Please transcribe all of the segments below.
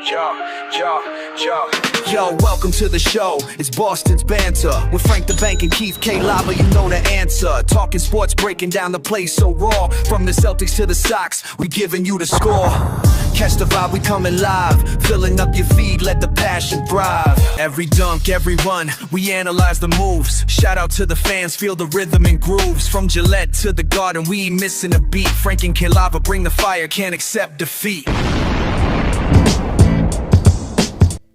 Yo, welcome to the show. It's Boston's Banter with Frank the Bank and Keith LaCava. You know the answer. Talking sports, breaking down the play so raw. From the Celtics to the Sox, we giving you the score. Catch the vibe, we coming live. Filling up your feed, let the passion thrive. Every dunk, every run, we analyze the moves. Shout out to the fans, feel the rhythm and grooves. From Gillette to the Garden, we ain't missing a beat. Frank and LaCava bring the fire, can't accept defeat.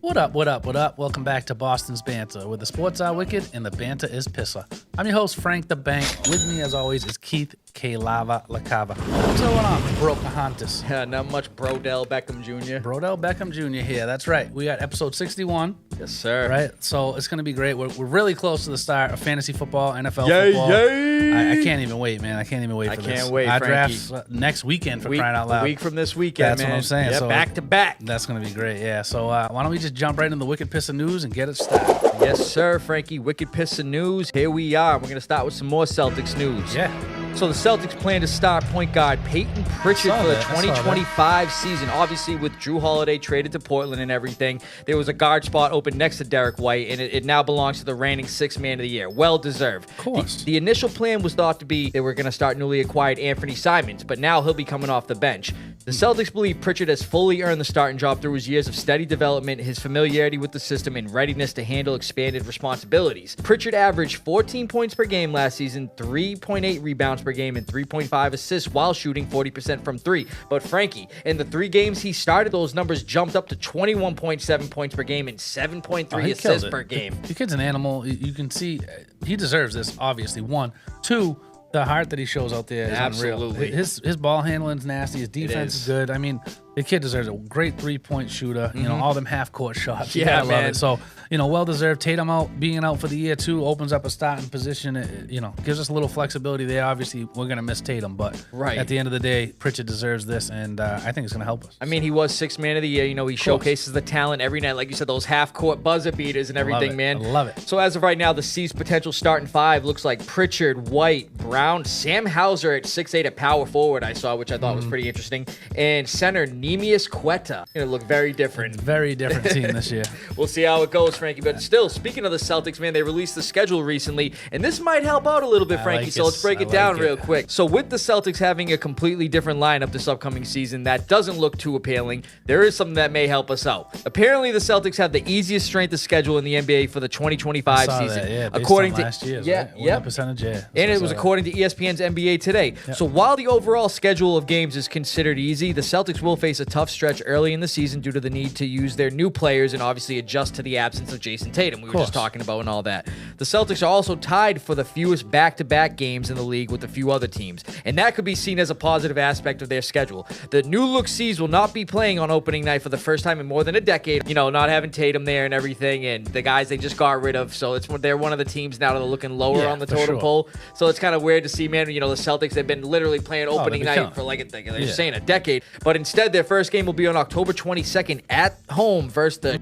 What up? Welcome back to Boston's Banter, where the sports are wicked and the banter is Pissah. I'm your host, Frank the Bank. With me, as always, is Keith LaCava. What's going on, Brocahontas? Yeah, not much Brodell Beckham Jr. Brodell Beckham Jr. here. That's right. We got episode 61. Yes, sir. Right? So it's going to be great. We're really close to the start of fantasy football, NFL football. Yay! I can't even wait, man. I can't even wait for this. I can't wait, Our Frankie. draft's next weekend, for crying out loud. A week from this weekend, That's man. what I'm saying. Yeah, So back to back. That's going to be great, yeah. So why don't we just jump right into the Wicked Pissah news and get it started? Yes, sir, Frankie. Wicked Pissah news. Here we are. We're going to start with some more Celtics news. Yeah. So the Celtics plan to start point guard Payton Pritchard for the 2025 season. Obviously, with Drew Holiday traded to Portland and everything, there was a guard spot open next to Derek White, and it now belongs to the reigning sixth man of the year. Well deserved. Of course. The initial plan was thought to be they were going to start newly acquired Anthony Simons, but now he'll be coming off the bench. The Celtics believe Pritchard has fully earned the starting job through his years of steady development, his familiarity with the system, and readiness to handle expanded responsibilities. Pritchard averaged 14 points per game last season, 3.8 rebounds per game, and 3.5 assists while shooting 40% from three. But Frankie, in the 3 games he started, those numbers jumped up to 21.7 points per game and 7.3 assists per game. The kid's an animal. You can see he deserves this, obviously. 1, 2, the heart that he shows out there is Absolutely. unreal. His ball handling's nasty. His defense is good. I mean, the kid deserves a great 3-point shooter. You know, all them half-court shots. You gotta love it. So, well-deserved. Tatum being out for the year, too, opens up a starting position. It, gives us a little flexibility there. Obviously, we're going to miss Tatum, but at the end of the day, Pritchard deserves this, and I think it's going to help us. I mean, he was sixth man of the year. He showcases the talent every night. Like you said, those half-court buzzer beaters and everything, man. I love it. So as of right now, the C's potential starting 5 looks like Pritchard, White, Brown, Sam Hauser at 6'8" at power forward I saw, which I thought was pretty interesting, and center Neemias Quetta. Going to look very different. Very different team this year. We'll see how it goes, Frankie. But still, speaking of the Celtics, man, they released the schedule recently, and this might help out a little bit, Frankie. So let's break it down real quick. So with the Celtics having a completely different lineup this upcoming season that doesn't look too appealing, there is something that may help us out. Apparently, the Celtics have the easiest strength of schedule in the NBA for the 2025 season. Based according on to last year's, right? What percentage? Yeah. And it was according to ESPN's NBA Today. Yep. So while the overall schedule of games is considered easy, the Celtics will face a tough stretch early in the season due to the need to use their new players and obviously adjust to the absence of Jason Tatum. We were just talking about and all that. The Celtics are also tied for the fewest back-to-back games in the league with a few other teams, and that could be seen as a positive aspect of their schedule. The new look C's will not be playing on opening night for the first time in more than a decade. Not having Tatum there and everything, and the guys they just got rid of, so they're one of the teams now that are looking lower on the totem pole. So it's kind of weird to see, man. The Celtics, they've been literally playing opening night for they're saying a decade, but instead their first game will be on October 22nd at home versus the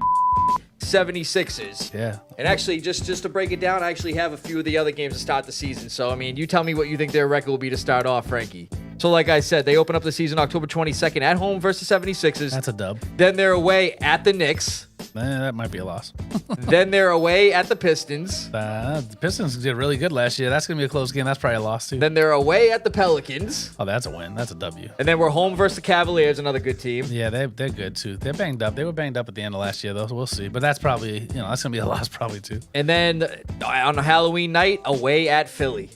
76ers. Yeah. And actually, just to break it down, I actually have a few of the other games to start the season. So, I mean, you tell me what you think their record will be to start off, Frankie. So, like I said, they open up the season October 22nd at home versus 76ers. That's a dub. Then they're away at the Knicks. That might be a loss. Then they're away at the Pistons. The Pistons did really good last year. That's going to be a close game. That's probably a loss, too. Then they're away at the Pelicans. Oh, that's a win. That's a W. And then we're home versus the Cavaliers, another good team. Yeah, they're good, too. They're banged up. They were banged up at the end of last year, though, so we'll see. But that's probably, that's going to be a loss probably, too. And then on Halloween night, away at Philly.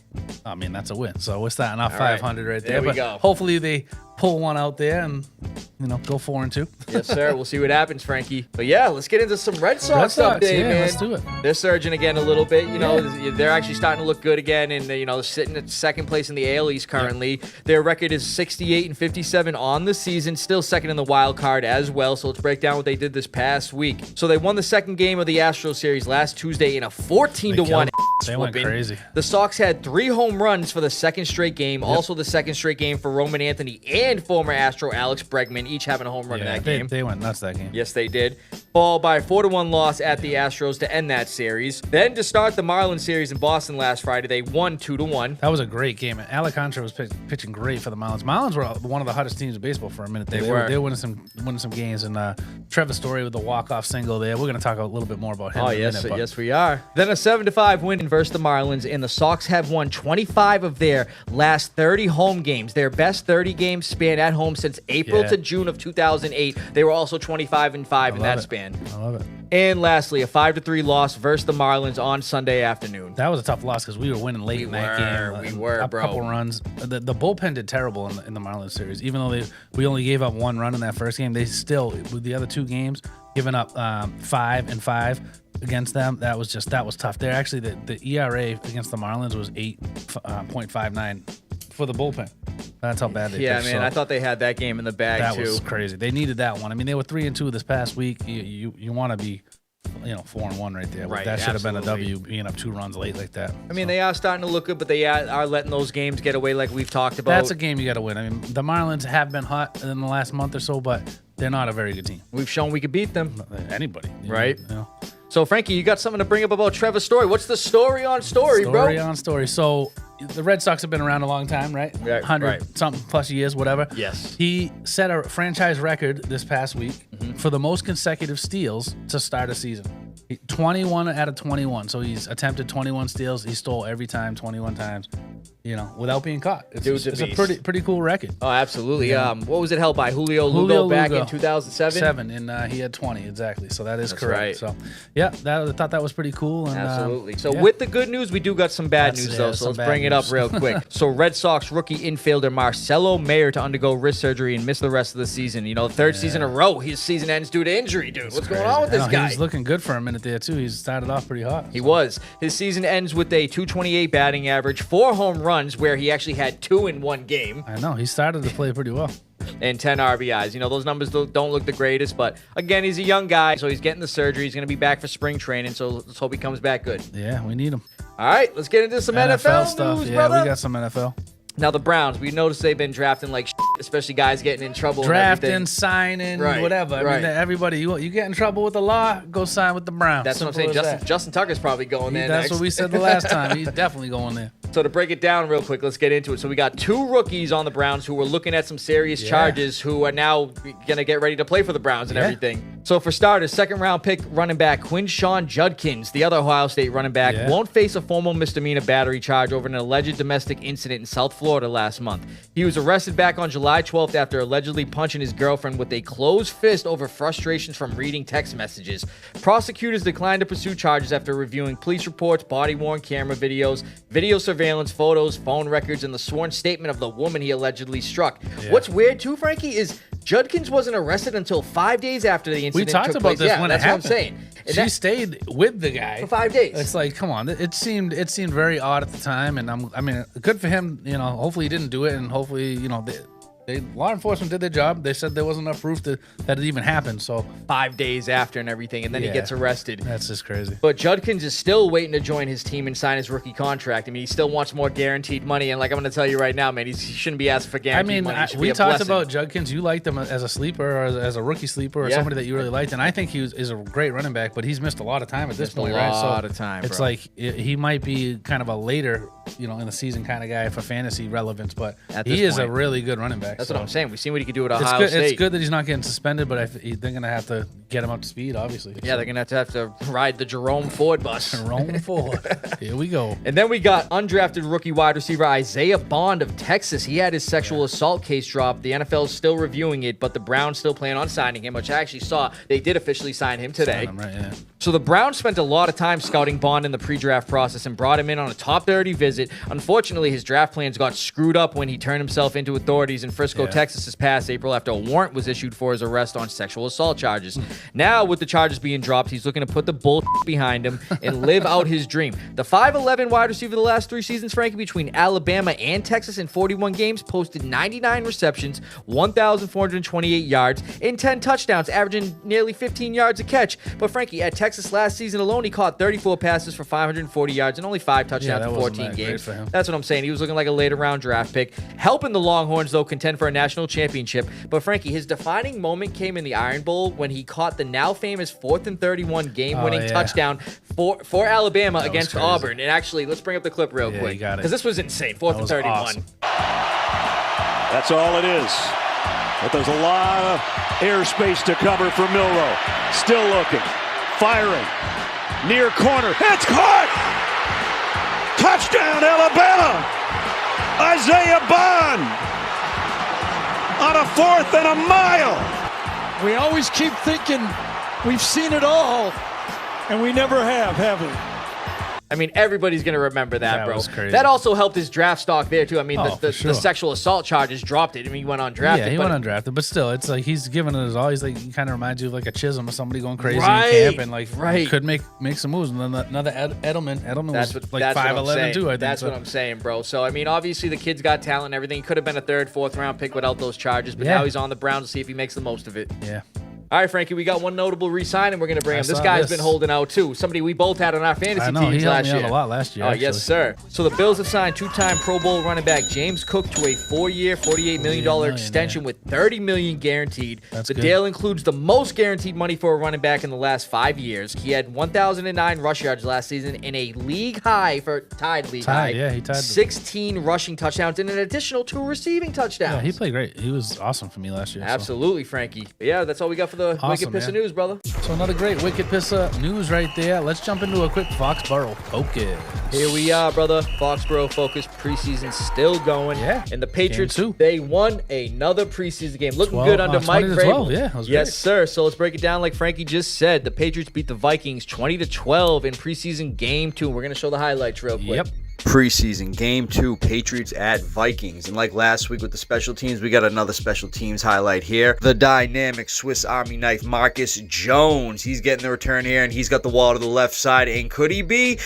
I mean, that's a win. So we're starting off 500 right there. There we but go. Hopefully they pull one out there and, go 4-2. Yes, sir. We'll see what happens, Frankie. But yeah, let's get into some Red Sox update, man. Let's do it. They're surging again a little bit. They're actually starting to look good again, and they're sitting at second place in the AL East currently. Their record is 68-57 on the season, still second in the wild card as well. So let's break down what they did this past week. So they won the second game of the Astros series last Tuesday in a 14-1. They went crazy. The Sox had 3 home runs for the second straight game. Yep. Also the second straight game for Roman Anthony and former Astro Alex Bregman, each having a home run in that game. They went nuts that game. Yes, they did. followed by a 4-1 loss at the Astros to end that series. Then to start the Marlins series in Boston last Friday, they won 2-1. That was a great game. Alcantara was pitching great for the Marlins. Marlins were one of the hottest teams in baseball for a minute. They were winning some games, and Trevor Story with the walk-off single there. We're going to talk a little bit more about him in a minute. Yes, we are. Then a 7-5 win versus the Marlins, and the Sox have won 25 of their last 30 home games. Their best 30 games span at home since April to June of 2008. They were also 25-5 in that span. I love it. And lastly, a 5-3 loss versus the Marlins on Sunday afternoon. That was a tough loss because we were winning late in that game. We were, a bro. Couple runs. The bullpen did terrible in the Marlins series. Even though we only gave up 1 run in that first game, they still, with the other 2 games, giving up 5 and 5 against them. That was tough. They're actually the ERA against the Marlins was 8.59 for the bullpen. That's how bad they pitched. Yeah, man, I thought they had that game in the bag, too. That was crazy. They needed that one. I mean, they were 3-2 this past week. You want to be, 4-1 right there. Right, that should have been a W, being up 2 runs late like that. I mean, they are starting to look good, but they are letting those games get away like we've talked about. That's a game you got to win. I mean, the Marlins have been hot in the last month or so, but they're not a very good team. We've shown we could beat them. Anybody. Right? So, Frankie, you got something to bring up about Trevor Story. What's the story on Story, bro? Story on Story. So, the Red Sox have been around a long time, right? 100-something plus years, whatever. Yes. He set a franchise record this past week for the most consecutive steals to start a season. 21 out of 21. So, he's attempted 21 steals. He stole every time, 21 times, without being caught. It's a pretty cool record. Oh, absolutely. Yeah. What was it held by? Julio Lugo back in 2007? And he had 20, exactly. So, that is That's correct. right. So, yeah, I thought that was pretty cool. And, absolutely. So, with the good news, we do got some bad news, though. So, let's bring it up real quick. So, Red Sox rookie infielder Marcelo Mayer to undergo wrist surgery and miss the rest of the season. Third season in a row, his season ends due to injury, dude. What's going on with this guy? He was looking good for a minute there, too. He started off pretty hot. He was. His season ends with a .228 batting average, 4 home runs, where he actually had 2 in one game. I know. He started to play pretty well. And 10 RBIs. Those numbers don't look the greatest, but again, he's a young guy, so he's getting the surgery. He's going to be back for spring training, so let's hope he comes back good. Yeah, we need him. All right, let's get into some NFL stuff. News, yeah, brother. We got some NFL. Now, the Browns, we noticed they've been drafting like shit, especially guys getting in trouble. Drafting, signing, whatever. I mean, everybody, you get in trouble with the law, go sign with the Browns. That's what I'm saying. Justin Tucker's probably going there That's next. what we said the last time. He's definitely going there. So to break it down real quick, let's get into it. So we got 2 rookies on the Browns who were looking at some serious charges who are now going to get ready to play for the Browns and everything. So for starters, second-round pick running back Quinshawn Judkins, the other Ohio State running back, won't face a formal misdemeanor battery charge over an alleged domestic incident in South Florida last month. He was arrested back on July 12th after allegedly punching his girlfriend with a closed fist over frustrations from reading text messages. Prosecutors declined to pursue charges after reviewing police reports, body-worn camera videos, video surveillance, photos, phone records, and the sworn statement of the woman he allegedly struck. What's weird too, Frankie, is Judkins wasn't arrested until 5 days after the incident took place. We talked about this when it happened. That's what I'm saying. And she stayed with the guy for 5 days. It's like, come on. It seemed very odd at the time, and I mean, good for him. Hopefully he didn't do it, and hopefully, law enforcement did their job. They said there wasn't enough proof that it even happened. So 5 days after and everything, and then he gets arrested. That's just crazy. But Judkins is still waiting to join his team and sign his rookie contract. I mean, he still wants more guaranteed money, and like I'm going to tell you right now, man, he shouldn't be asking for guaranteed money. We talked about Judkins. You liked him as a sleeper or as a rookie sleeper or somebody that you really liked, and I think he is a great running back, but he's missed a lot of time at this point, right? A lot of time. It's like he might be kind of a later, in the season kind of guy for fantasy relevance, but he is a really good running back. That's what I'm saying. We've seen what he can do at Ohio State. It's good that he's not getting suspended, but they're going to have to get him up to speed, obviously. Yeah, they're going to have to ride the Jerome Ford bus. Jerome Ford. Here we go. And then we got undrafted rookie wide receiver Isaiah Bond of Texas. He had his sexual assault case dropped. The NFL is still reviewing it, but the Browns still plan on signing him, which I actually saw. They did officially sign him today. So the Browns spent a lot of time scouting Bond in the pre-draft process and brought him in on a top 30 visit. Unfortunately, his draft plans got screwed up when he turned himself into authorities in Frisco, Texas this past April after a warrant was issued for his arrest on sexual assault charges. Now, with the charges being dropped, he's looking to put the bull behind him and live out his dream. The 5'11 wide receiver the last 3 seasons, Frankie, between Alabama and Texas in 41 games, posted 99 receptions, 1,428 yards, and 10 touchdowns, averaging nearly 15 yards a catch. But Frankie, at Texas last season alone, he caught 34 passes for 540 yards and only 5 touchdowns in 14 games. That's what I'm saying. He was looking like a later round draft pick. Helping the Longhorns, though, contend for a national championship. But Frankie, his defining moment came in the Iron Bowl when he caught up the now famous 4th and 31 game-winning touchdown for Alabama against crazy. Auburn. And actually, let's bring up the clip real quick. Because this was insane. 4th and 31. Awesome. That's all it is. But there's a lot of airspace to cover for Milroe. Still looking. Firing. Near corner. It's caught! Touchdown, Alabama! Isaiah Bond on a 4th and a mile. We always keep thinking we've seen it all, and we never have we? I mean, everybody's going to remember that, bro. Was crazy. That also helped his draft stock there, too. I mean, the sure. sexual assault charges dropped it. I mean, he went undrafted. Yeah, he went undrafted, but still, it's like he's giving it his all. He's like, he kind of reminds you of like a Chisholm or somebody going crazy in camp and like could make some moves. And then another Edelman. Edelman was like 5'11" too, I think. That's what I'm saying, bro. So, I mean, obviously the kid's got talent and everything. He could have been a 3rd, 4th round pick without those charges, but now he's on the Browns to see if he makes the most of it. Yeah. All right, Frankie, we got one notable re-sign, and we're going to bring him. This guy's been holding out, too. Somebody we both had on our fantasy teams last year. He helped me out a lot last year, Oh, yes, sir. So the Bills have signed 2-time Pro Bowl running back James Cook to a 4-year, $48 million extension with $30 million guaranteed. The deal includes the most guaranteed money for a running back in the last 5 years. He had 1,009 rush yards last season in a league high tied. He tied 16 rushing touchdowns and an additional 2 receiving touchdowns. Yeah, he played great. He was awesome for me last year. Absolutely, Frankie. But yeah, that's all we got for the Wicked Pissah news, brother. So another great Wicked Pissah news right there. Let's jump into a quick Foxboro Focus. Here we are, brother. Foxboro Focus preseason still going. Yeah. And the Patriots, they won another preseason game. Looking good under Mike Vrabel. Yeah, yes, sir. So let's break it down like Frankie just said. The Patriots beat the Vikings 20-12 in preseason game 2. We're going to show the highlights real quick. Yep. Preseason game 2, Patriots at Vikings. And like last week with the special teams, we got another special teams highlight here. The dynamic Swiss Army knife Marcus Jones. He's getting the return here, and he's got the wall to the left side. And could he be?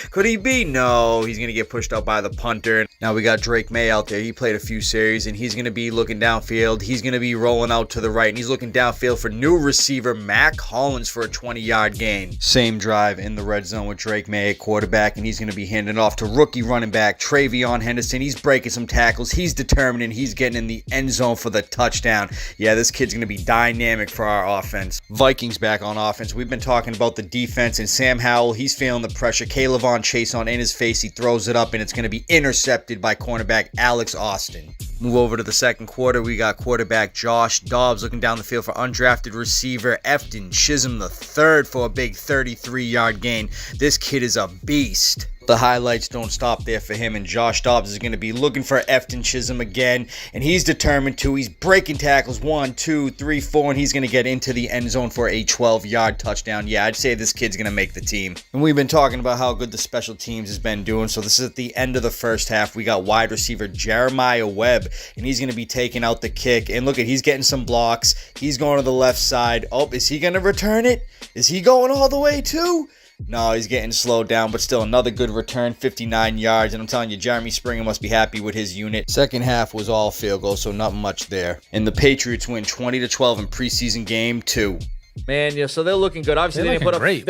No, he's going to get pushed out by the punter. Now we got Drake May out there. He played a few series, and he's going to be looking downfield. He's going to be rolling out to the right, and he's looking downfield for new receiver Mac Hollins for a 20-yard gain. Same drive in the red zone with Drake May at quarterback, and he's going to be handing it off to rookie running back Travion Henderson. He's breaking some tackles. He's determined, and he's getting in the end zone for the touchdown. Yeah, this kid's going to be dynamic for our offense. Vikings back on offense. We've been talking about the defense, and Sam Howell, he's feeling the pressure. Kaylavon Chase on in his face. He throws it up, and it's going to be intercepted by cornerback Alex Austin. Move over to the second quarter. We got quarterback Josh Dobbs looking down the field for undrafted receiver Efton Chisholm III for a big 33-yard gain. This kid is a beast. The highlights don't stop there for him, and Josh Dobbs is going to be looking for Efton Chisholm again, and he's determined to. He's breaking tackles 1, 2, 3, 4, and he's going to get into the end zone for a 12-yard touchdown. Yeah, I'd say this kid's going to make the team. And we've been talking about how good the special teams has been doing, so this is at the end of the first half. We got wide receiver Jeremiah Webb, and he's going to be taking out the kick, and look he's getting some blocks. He's going to the left side. Oh, is he going to return it? Is he going all the way too? No, he's getting slowed down, but still another good return, 59 yards. And I'm telling you, Jeremy Springer must be happy with his unit. Second half was all field goals, so not much there. And the Patriots win 20-12 in preseason game 2. Man, yeah, so they're looking good. Obviously, they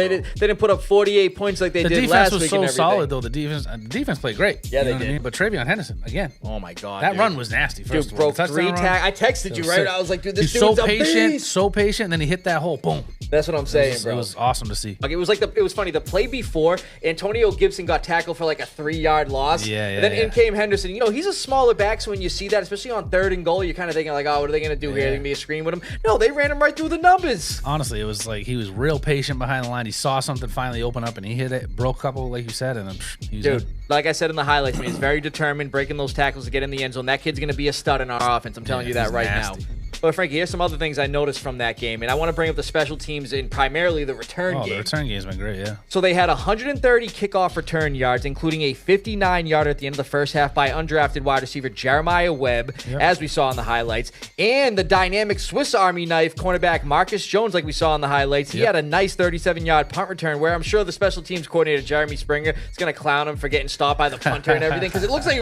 didn't put up 48 points like they did last week. The defense was so solid, though. The defense played great. Yeah, they did. I mean? But Travion Henderson, again. Oh, my God. That run was nasty, first of all. Broke 3 tackles. I texted you, right? I was like, dude, this dude's so patient, so patient, and then he hit that hole. Boom. That's what I'm saying, bro. It was awesome to see. Like, it was funny. The play before, Antonio Gibson got tackled for like a 3-yard loss. And then in came Henderson. You know, he's a smaller back, so when you see that, especially on 3rd and goal, you're kind of thinking like, oh, what are they going to do here? They're going to be a screen with him. No, they ran him right through the numbers. Honestly, it was like he was real patient behind the line. He saw something finally open up, and he hit it, broke a couple, like you said, and then he was good. Like I said in the highlights, he's very determined, breaking those tackles to get in the end zone. That kid's going to be a stud in our offense. I'm telling you that right now. But Frankie, here's some other things I noticed from that game, and I want to bring up the special teams and primarily the return game. The return game's been great, yeah. So they had 130 kickoff return yards, including a 59-yarder at the end of the first half by undrafted wide receiver Jeremiah Webb, as we saw in the highlights, and the dynamic Swiss Army knife cornerback Marcus Jones, like we saw in the highlights. He had a nice 37-yard punt return where I'm sure the special teams coordinator Jeremy Springer is going to clown him for getting stopped by the punter and everything because it looked like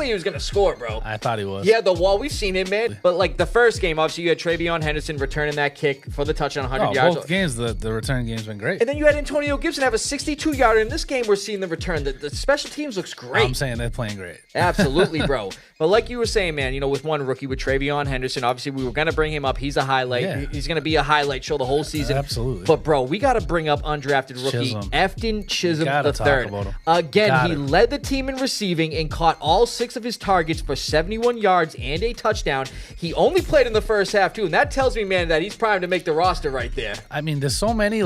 he was gonna score, bro. I thought he was. Yeah, the wall. We've seen him, man. But like the first game, obviously you had Travion Henderson returning that kick for the touchdown, 100 yards. Both games, the return game's been great. And then you had Antonio Gibson have a 62-yarder. In this game, we're seeing the return. The special teams looks great. I'm saying they're playing great. Absolutely, bro. But like you were saying, man, with one rookie, with Travion Henderson, obviously we were going to bring him up. He's a highlight. Yeah. He's going to be a highlight show the whole season. Absolutely. But, bro, we got to bring up undrafted rookie Efton Chisholm III. Again, he led the team in receiving and caught all 6 of his targets for 71 yards and a touchdown. He only played in the first half, too, and that tells me, man, that he's primed to make the roster right there. I mean, there's so many,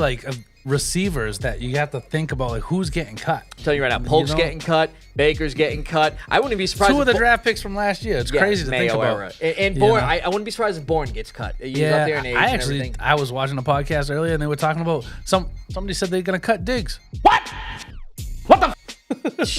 receivers that you have to think about, who's getting cut. I'm telling you right now, Polk's getting cut, Baker's getting cut. I wouldn't be surprised. 2 of the draft picks from last year. It's crazy to think about. And Bourne, I wouldn't be surprised if Bourne gets cut. He's up there in age and everything. I was watching a podcast earlier and they were talking about somebody said they're gonna cut Diggs. What the?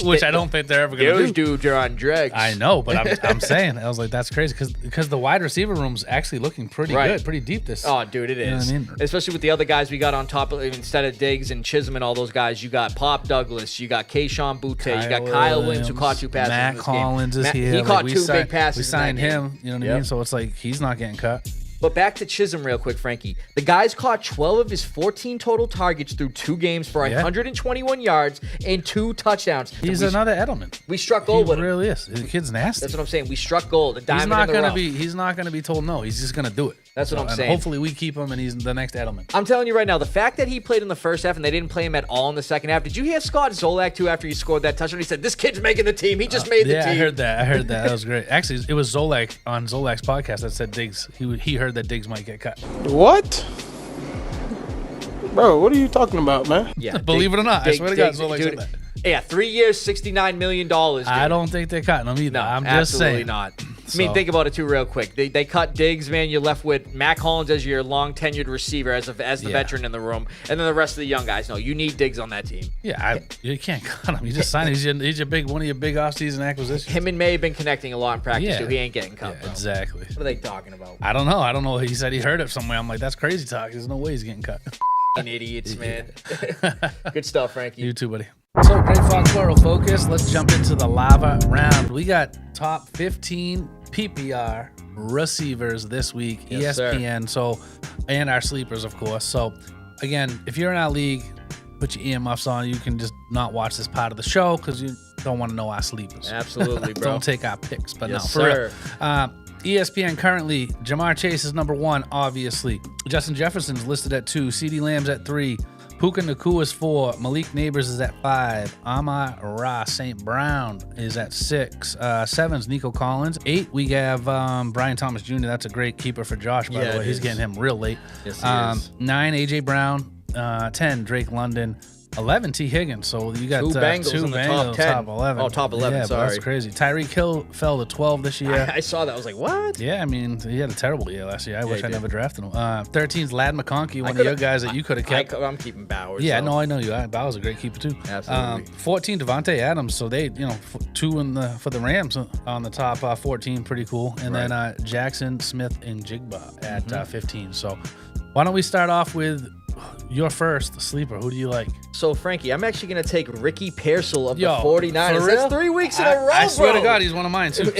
Which I don't think they're ever gonna do. Those dudes are on dregs. I know, but I'm saying, I was like, that's crazy because the wide receiver room's actually looking pretty good, pretty deep this. Oh, dude, it is. You know what I mean? Especially with the other guys we got on top of, instead of Diggs and Chisholm and all those guys, you got Pop Douglas, you got Kayshawn Boutte, you got Kyle Williams who caught 2 passes. Matt Collins is here. He caught 2 big passes. We signed him. You know what I mean? So it's like he's not getting cut. But back to Chisholm real quick, Frankie. The guy's caught 12 of his 14 total targets through 2 games for 121 yards and 2 touchdowns. He's another Edelman. We struck gold with him. He really is. The kid's nasty. That's what I'm saying. We struck gold. A diamond in the rough. He's not going to be told no. He's just going to do it. That's what I'm saying. Hopefully we keep him and he's the next Edelman. I'm telling you right now, the fact that he played in the first half and they didn't play him at all in the second half. Did you hear Scott Zolak, too, after he scored that touchdown? He said, this kid's making the team. He just made the team. Yeah, I heard that. That was great. Actually, it was Zolak on Zolak's podcast that said Diggs. He heard that Diggs might get cut. What? Bro, what are you talking about, man? Yeah, believe it or not, I swear to God, Zolak said that. Yeah, 3 years, $69 million. Dude. I don't think they're cutting him either. No, I'm just saying. Absolutely not. I mean, think about it, too, real quick. They cut Diggs, man. You're left with Matt Collins as your long-tenured receiver, as the veteran in the room. And then the rest of the young guys. No, you need Diggs on that team. Yeah, you can't cut him. You just signed him. He's one of your big offseason acquisitions. Him and May have been connecting a lot in practice, too. He ain't getting cut, bro. Exactly. What are they talking about? I don't know. He said he heard it somewhere. I'm like, that's crazy talk. There's no way he's getting cut. Idiots, man. Good stuff, Frankie. You too, buddy. So, great Foxboro Focus. Let's jump into the lava round. We got top 15 PPR receivers this week, yes, ESPN. So, and our sleepers, of course. So, again, if you're in our league, put your earmuffs on. You can just not watch this part of the show because you don't want to know our sleepers. Absolutely, bro. Don't take our picks. But yes, no, for real. ESPN currently, Jamar Chase is number 1, obviously. Justin Jefferson's listed at 2. CeeDee Lamb's at 3. Puka Nacua is 4. Malik Neighbors is at 5. Amon-Ra St. Brown is at 6. 7's Nico Collins. 8, we have Brian Thomas Jr. That's a great keeper for Josh, by the way. He's getting him real late. Yes, he is. 9, A.J. Brown. 10, Drake London. 11, T. Higgins. So you got 2 Bengals in the top 10. Top 11. Oh, top 11, sorry. That's crazy. Tyreek Hill fell to 12 this year. I saw that. I was like, what? Yeah, I mean, he had a terrible year last year. I wish I never drafted him. 13's Lad McConkey, one of your guys that you could have kept. I'm keeping Bowers. Yeah, no, I know you. Bowers a great keeper, too. Absolutely. 14, Devontae Adams. So they, 2 for the Rams on the top 14. Pretty cool. And then Jackson, Smith, and Jigba at 15. So why don't we start off with your first sleeper? Who do you like? So, Frankie, I'm actually going to take Ricky Pearsall of the 49ers. That's 3 weeks in a row, I swear bro. to God, he's one of mine, too.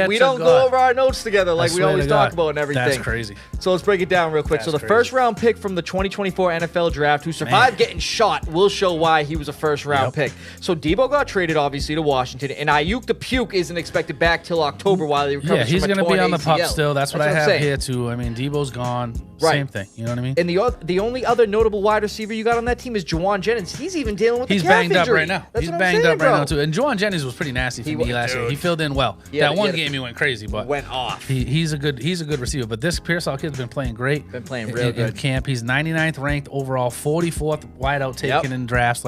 We don't go over our notes together like we always talk about and everything. That's crazy. So let's break it down real quick. So the first-round pick from the 2024 NFL Draft who survived getting shot will show why he was a first-round pick. So Debo got traded, obviously, to Washington, and Ayuk the Puke isn't expected back till October while he recovers from a torn ACL. Yeah, he's going to be on the pup still. That's what I have here, too. I mean, Debo's gone. Same thing. You know what I mean? And the only other notable wide receiver you got on that team is Juwan Jennings. He's even dealing with the calf banged injury. up right now. He's banged up right now, too. And Juwan Jennings was pretty nasty for me last year. He filled in well. That one game he went crazy, but went off. He's a good receiver. But this Pearsall kid's been playing great. Been playing real good. In camp. He's 99th ranked overall, 44th wideout taken in drafts.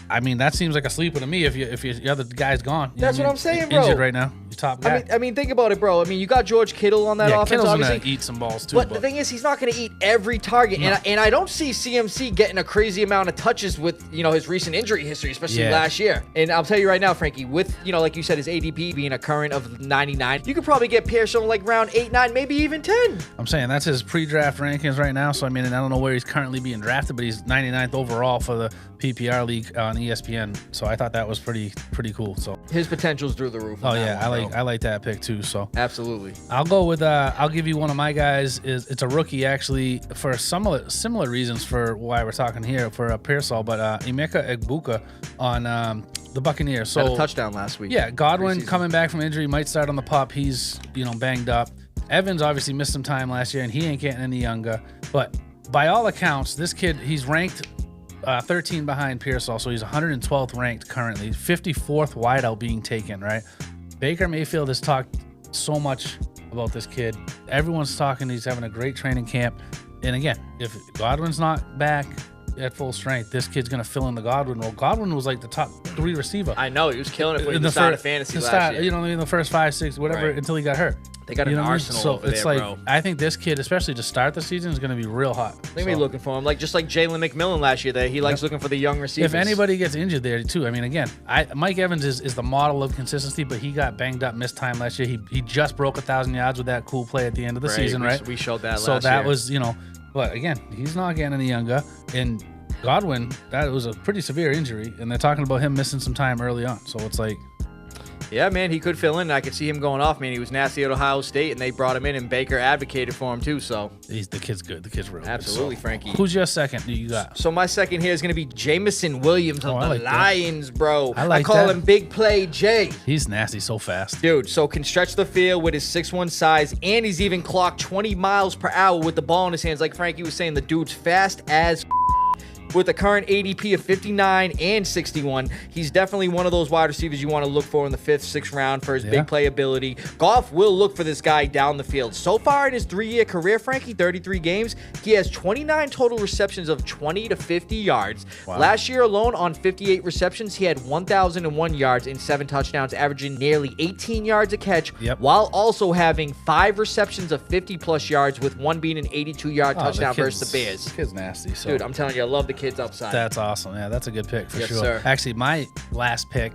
I mean, that seems like a sleeper to me if your other guy's gone. That's what I'm saying, bro. Injured right now. He's top guy. I mean, think about it, bro. I mean, you got George Kittle on that offense, Kittle's obviously. Gonna eat some balls, too. But the thing is, he's not going to eat every target. No. And I don't see CMC getting a crazy amount of touches with, his recent injury history, especially last year. And I'll tell you right now, Frankie, with, like you said, his ADP being a current of 99, you could probably get Pearson like round 8, 9, maybe even 10. I'm saying that's his pre-draft rankings right now. So, I mean, I don't know where he's currently being drafted, but he's 99th overall for PPR league on ESPN. So I thought that was pretty cool. So his potential's through the roof. Oh yeah, I like that pick too. So absolutely. I'll go with I'll give you one of my guys. It's a rookie actually for similar reasons for why we're talking here for Pissah, but Emeka Egbuka on the Buccaneers. So had a touchdown last week. Yeah, Godwin coming back from injury might start on the pup. He's banged up. Evans obviously missed some time last year and he ain't getting any younger. But by all accounts, this kid he's ranked 13 behind Pissah, so he's 112th ranked currently, 54th wideout being taken, right? Baker Mayfield has talked so much about this kid. Everyone's talking. He's having a great training camp. And again, if Godwin's not back at full strength, this kid's going to fill in the Godwin role. Godwin was like the top 3 receiver. I know. He was killing it when he started fantasy last year. In the first 5, 6, whatever, until he got hurt. They got an arsenal over there, bro. I think this kid, especially to start the season, is going to be real hot. They're going to be looking for him. Just like Jalen McMillan last year. He likes looking for the young receivers. If anybody gets injured there, too, I mean, again, Mike Evans is the model of consistency, but he got banged up, missed time last year. He just broke 1,000 yards with that cool play at the end of the season, right? We showed that last year. So that year. was, but again, he's not getting any younger. And Godwin, that was a pretty severe injury, and they're talking about him missing some time early on. So it's like... Yeah, man, he could fill in. I could see him going off. Man, he was nasty at Ohio State, and they brought him in, and Baker advocated for him too. So the kid's good. The kid's real absolutely, good. So, Frankie. Who's your second? Who you got? So my second here is going to be Jameson Williams of the Lions, bro. I call him Big Play Jay. He's nasty, so fast, dude. So can stretch the field with his 6'1" size, and he's even clocked 20 miles per hour with the ball in his hands. Like Frankie was saying, the dude's fast as. With a current ADP of 59 and 61, he's definitely one of those wide receivers you want to look for in the 5th, 6th round for his big play ability. Goff will look for this guy down the field. So far in his 3-year career, Frankie, 33 games, he has 29 total receptions of 20 to 50 yards. Wow. Last year alone, on 58 receptions, he had 1,001 yards and 7 touchdowns, averaging nearly 18 yards a catch, while also having 5 receptions of 50-plus yards, with one being an 82-yard touchdown versus the Bears. This kid's nasty. So. Dude, I'm telling you, I love the kids upside. That's awesome. Yeah, that's a good pick for sure. Sir. Actually, my last pick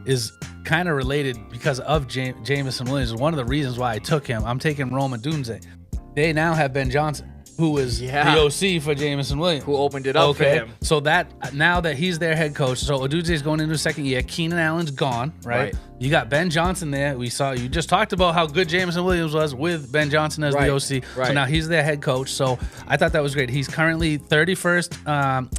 is kind of related because of Jameson Williams. One of the reasons why I took him. I'm taking Rome Odunze. They now have Ben Johnson, who was the OC for Jameson Williams. Who opened it up for him. So that now that he's their head coach, so Odunze is going into his 2nd year. Keenan Allen's gone, right? You got Ben Johnson there. You just talked about how good Jameson Williams was with Ben Johnson as the OC. So now he's their head coach. So I thought that was great. He's currently 31st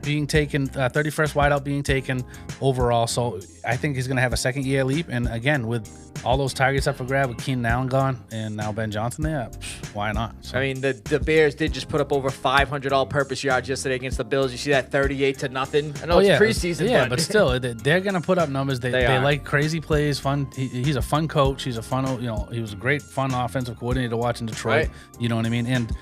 being taken, 31st wideout being taken overall. So I think he's going to have a 2nd year leap. And again, with all those targets up for grab, with Keenan Allen gone and now Ben Johnson there, why not? So. I mean, the Bears did just put up over 500 all-purpose yards yesterday against the Bills. You see that 38-0. I know it's preseason. Yeah, but still, they're going to put up numbers. They like crazy plays, fun. He's a fun coach. He's a fun, he was a great, fun offensive coordinator to watch in Detroit. You know what I mean? And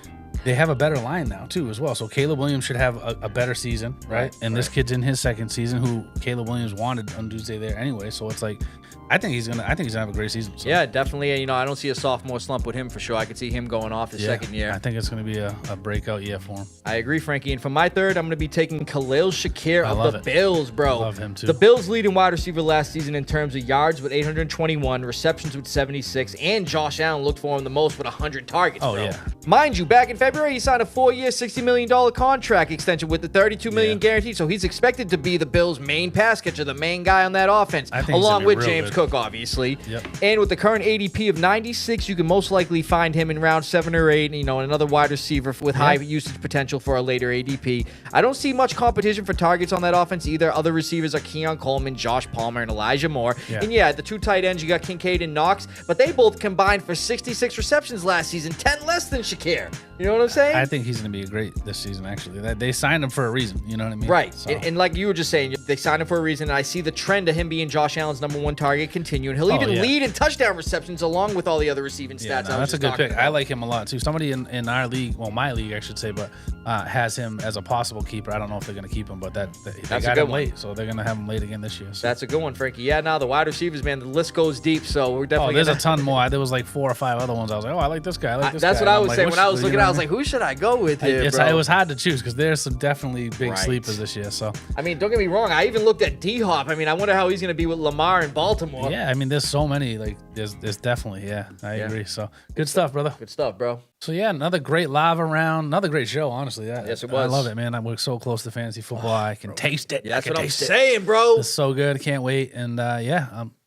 they have a better line now too, as well. So Caleb Williams should have a better season, right? And this kid's in his 2nd season, who Caleb Williams wanted on Tuesday there anyway. So it's like, I think he's gonna have a great season. So. Yeah, definitely. I don't see a sophomore slump with him for sure. I could see him going off his 2nd year. I think it's gonna be a breakout year for him. I agree, Frankie. And for my 3rd, I'm gonna be taking Khalil Shakir of the Bills, bro. I love him too. The Bills' leading wide receiver last season in terms of yards with 821, receptions with 76, and Josh Allen looked for him the most with 100 targets. Oh bro. yeah. Mind you, back in February, he signed a 4-year, $60 million contract extension with the $32 million guaranteed. So he's expected to be the Bills' main pass catcher, the main guy on that offense, along with James Cook, obviously. And with the current ADP of 96, you can most likely find him in round 7 or 8, another wide receiver with high usage potential for a later ADP. I don't see much competition for targets on that offense either. Other receivers are Keon Coleman, Josh Palmer, and Elijah Moore. And the 2 tight ends, you got Kincaid and Knox, but they both combined for 66 receptions last season, 10 less than Shakir. You know what I'm saying? I think he's going to be great this season, actually. They signed him for a reason, you know what I mean? Right. So. And like you were just saying, they signed him for a reason, and I see the trend of him being Josh Allen's #1 target continue, and he'll even lead in touchdown receptions along with all the other receiving stats. That's a good pick. I like him a lot, too. Somebody in our league, well, my league, I should say, but has him as a possible keeper. I don't know if they're going to keep him, but they got him late, so they're going to have him late again this year. So. That's a good one, Frankie. Yeah, now the wide receivers, man, the list goes deep, so we're definitely there's a ton more. There was like 4 or 5 other ones. I was like, I like this guy. That's what I was saying. When I was looking, I was like, who should I go with here, bro? It was hard to choose because there's some definitely big sleepers this year. So I mean, don't get me wrong. I even looked at D-Hop. I mean, I wonder how he's going to be with Lamar in Baltimore. yeah, I mean, there's so many. Like, there's definitely, I agree. So good stuff, brother. Good stuff, bro. So yeah, another great live round, another great show. Honestly, Yes, it was. I love it, man. We're so close to fantasy football. I can taste it. Yeah, that's I can what I'm taste it. saying, bro. It's so good. Can't wait. And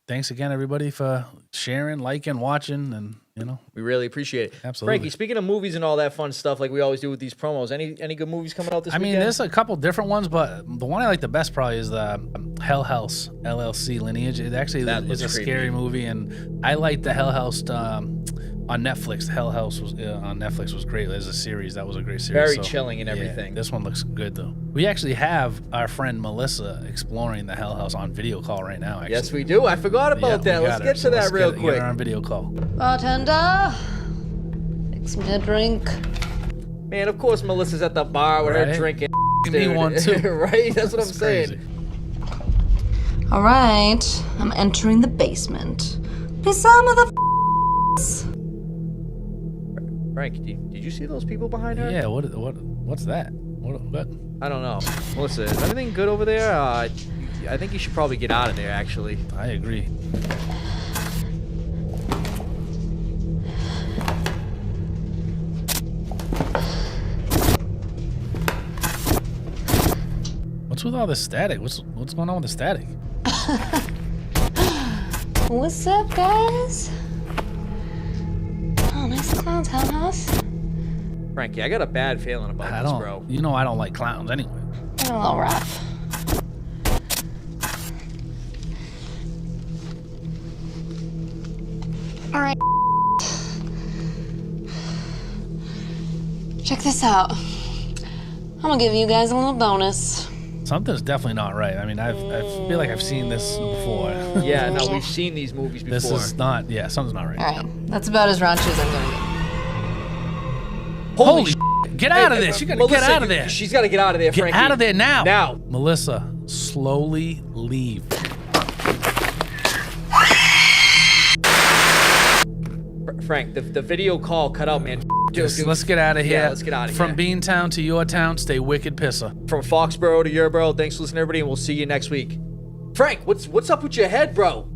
thanks again, everybody, for sharing, liking, watching, and we really appreciate it. Absolutely. Frankie, speaking of movies and all that fun stuff, like we always do with these promos, any good movies coming out this weekend? I mean, there's a couple different ones, but the one I like the best probably is the Hell House LLC Lineage. It actually is a scary movie, and I like the Hell House on Netflix. The Hell House was on Netflix was great. There's a series that was a great series. Very chilling and everything. This one looks good though. We actually have our friend Melissa exploring the Hell House on video call right now. Actually. Yes, we do. I forgot about that. Let's get to that real quick. Get her on video call. Bartender, fix me a drink. Man, of course Melissa's at the bar with her drinking. Give me one too. Right? That's what I'm saying. All right, I'm entering the basement. Pissah, motherfuckers. Frank, did you see those people behind her? Yeah. What's that? What? I don't know. Melissa, is everything good over there? I think you should probably get out of there. Actually, I agree. What's with all this static? What's going on with the static? What's up, guys? Oh, nice clowns, Hell House. Frankie, I got a bad feeling about this, bro. You know I don't like clowns anyway. They're a little rough. All right. Check this out. I'm gonna give you guys a little bonus. Something's definitely not right. I mean, I feel like I've seen this before. Yeah, no, we've seen these movies before. This is not. Yeah, something's not right. All right, that's about as raunchy as I'm gonna get. Holy get out of this. You gotta Melissa, get out of there. She's gotta get out of there, Get Frankie. out of there now. Now. Melissa, slowly leave. Frank, the video call cut out, man. Let's get out of here. Yeah, let's get out of here. From Beantown to your town, stay wicked Pissah. From Foxboro to your borough, thanks for listening, everybody, and we'll see you next week. Frank, what's up with your head, bro?